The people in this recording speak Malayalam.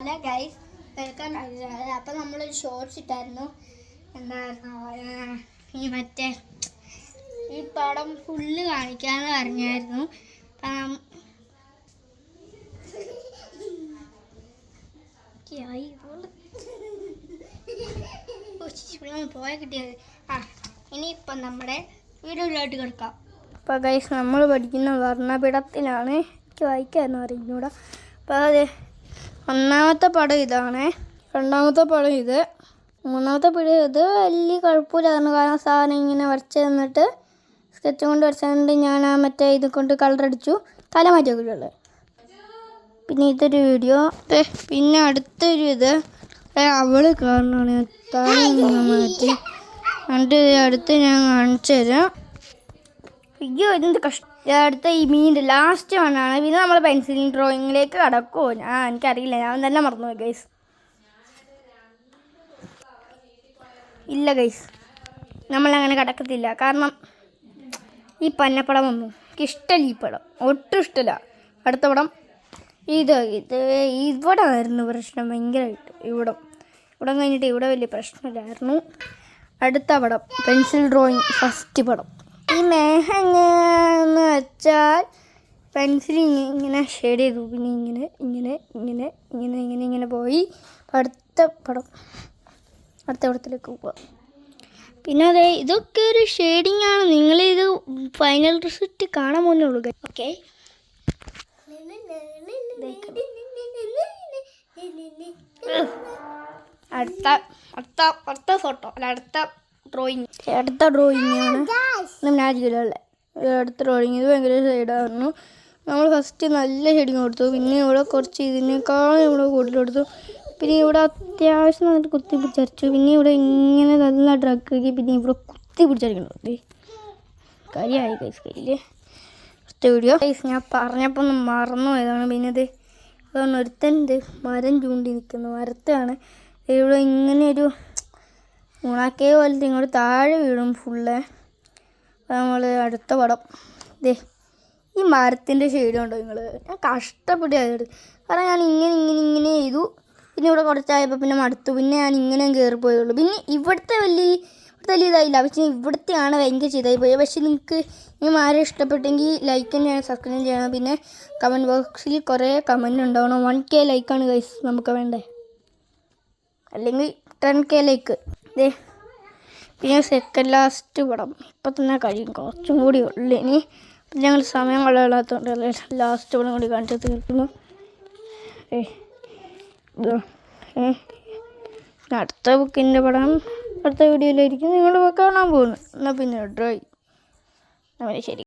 Hello guys, welcome. അപ്പം നമ്മളൊരു ഷോർട്സ് ഇട്ടായിരുന്നു. എന്തായിരുന്നു ഈ പടം ഫുള്ള് കാണിക്കാന്ന് പറഞ്ഞായിരുന്നു. പോയ കിട്ടിയത്. ഇനിയിപ്പം നമ്മുടെ വീഡിയോയിലോട്ട് കിടക്കാം. അപ്പോൾ ഗൈസ്, നമ്മൾ പഠിക്കുന്ന വർണ്ണപിടത്തിലാണ്. എനിക്ക് വായിക്കാമെന്ന് അറിഞ്ഞൂടാ. അപ്പോൾ അതെ, ഒന്നാമത്തെ പടം ഇതാണ്, രണ്ടാമത്തെ പടം ഇത്, മൂന്നാമത്തെ പടം ഇത്. വലിയ കുഴപ്പമില്ലായിരുന്നു, കാരണം സാധനം ഇങ്ങനെ വരച്ച് തന്നിട്ട് സ്കെച്ച് കൊണ്ട് വരച്ച് തന്നിട്ട് ഞാൻ മറ്റേ ഇത് കൊണ്ട് കളറടിച്ചു, തല മാറ്റിയൊക്കെയുള്ളത്. പിന്നെ ഇതൊരു വീഡിയോ. പിന്നെ അടുത്തൊരു ഇത് അവള് കാരണമാണ് തല മാറ്റി. എന്നിട്ട് അടുത്ത് ഞാൻ കാണിച്ചു തരാം. അയ്യോ, ഇതെന്ത് കഷ്ടം. അടുത്ത ഈ മീനിൻ്റെ ലാസ്റ്റ് വണ്ണാണ്. പിന്നെ നമ്മൾ പെൻസിൽ ഡ്രോയിങ്ങിലേക്ക് കടക്കുമോ എനിക്കറിയില്ല, ഞാൻ തന്നെ മറന്നുപോയി ഗൈസ്. ഇല്ല ഗൈസ്, നമ്മളങ്ങനെ കടക്കത്തില്ല. കാരണം ഈ പന്നപ്പടം ഒന്നും എനിക്കിഷ്ടമല്ല. ഈ പടം ഒട്ടും ഇഷ്ടമല്ല. അടുത്ത പടം ഇവിടെ ആയിരുന്നു പ്രശ്നം ഭയങ്കരമായിട്ട്. ഇവിടെ കഴിഞ്ഞിട്ട് ഇവിടെ വലിയ പ്രശ്നമില്ലായിരുന്നു. അടുത്ത പടം പെൻസിൽ ഡ്രോയിങ് ഫസ്റ്റ് പടം. ഈ മേഘം എങ്ങനെയാണെന്ന് വെച്ചാൽ പെൻസിൽ ഇങ്ങനെ ഷെയ്ഡ് ചെയ്തു, പിന്നെ ഇങ്ങനെ പോയി. അടുത്ത പടത്തിലേക്ക് പോവാം. പിന്നെ അതെ, ഇതൊക്കെ ഒരു ഷെയ്ഡിങ് ആണ്. നിങ്ങളിത് ഫൈനൽ റിസൾട്ട് കാണാൻ പോകുന്നേ ഉള്ളൂ. ഓക്കെ, അടുത്ത ഫോട്ടോ അല്ല, അടുത്ത ഡ്രോയിങ് ആണ്. മാജിക്കല്ലേ അടുത്ത ഡ്രോയിങ്. ഇത് ഭയങ്കര ഷെയ്ഡായിരുന്നു. നമ്മൾ ഫസ്റ്റ് നല്ല ഷെയ്ഡിങ് കൊടുത്തു, പിന്നെ ഇവിടെ കുറച്ച് ഇതിനേക്കാളും ഇവിടെ കൂടുതൽ കൊടുത്തു. പിന്നെ ഇവിടെ അത്യാവശ്യം നന്നായിട്ട് കുത്തി പിടിച്ചരച്ചു. പിന്നെ ഇവിടെ ഇങ്ങനെ നല്ല ഡ്രഗ്, പിന്നെ ഇവിടെ കുത്തി പിടിച്ചരക്കണം. കരിയായി കൈസ് കയ്യിൽ. അടുത്ത വീഡിയോ കൈസ്, ഞാൻ പറഞ്ഞപ്പോൾ ഒന്ന് മറന്നു പോയതാണ്. പിന്നെ ഇത് ഒരുത്തൻ്റെ മരം ചൂണ്ടി നിൽക്കുന്നു, മരത്താണ്. ഇവിടെ ഇങ്ങനെയൊരു ഉണക്കേ പോലത്തെ ഇങ്ങോട്ട് താഴെ വീഴും ഫുള്ള്. നമ്മൾ അടുത്ത പടം ഈ മരത്തിൻ്റെ ഷെയ്ഡ് കണ്ടോ നിങ്ങൾ? ഞാൻ കഷ്ടപ്പെട്ട് ചെയ്തെടുത്തു, കാരണം ഞാൻ ഇങ്ങനെ ചെയ്തു. പിന്നെ ഇവിടെ കുറച്ചായപ്പോൾ പിന്നെ മടുത്തു. പിന്നെ ഞാൻ ഇങ്ങനെ കയറിപ്പോയുള്ളൂ. പിന്നെ ഇവിടുത്തെ വലിയ ഇതായില്ല, പക്ഷേ ഇവിടുത്തെയാണ് ഭയങ്കര ചെയ്തായി പോയത്. പക്ഷേ നിങ്ങൾക്ക് ഈ മരം ഇഷ്ടപ്പെട്ടെങ്കിൽ ലൈക്ക് തന്നെയാണ്, സബ്സ്ക്രൈബ് ചെയ്യണം. പിന്നെ കമൻറ്റ് ബോക്സിൽ കുറേ കമൻറ്റ് ഉണ്ടാവണം. 1K ലൈക്കാണ് ഗൈസ് നമുക്ക് വേണ്ടേ, അല്ലെങ്കിൽ 10K ലൈക്ക്. പിന്നെ സെക്കൻഡ് ലാസ്റ്റ് പടം ഇപ്പം തന്നെ കഴിയും, കുറച്ചും കൂടി ഉള്ളു ഇനി. ഞങ്ങൾ സമയം കളയാത്തതുകൊണ്ട് ലാസ്റ്റ് പടം കൂടി കാണിച്ചു തീർക്കുന്നു. അടുത്ത ബുക്കിൻ്റെ പടം അടുത്ത വീഡിയോയിലായിരിക്കും നിങ്ങൾ കാണാൻ പോകുന്നു. എന്നാൽ പിന്നെ ഡ്രോയിങ് ശരി.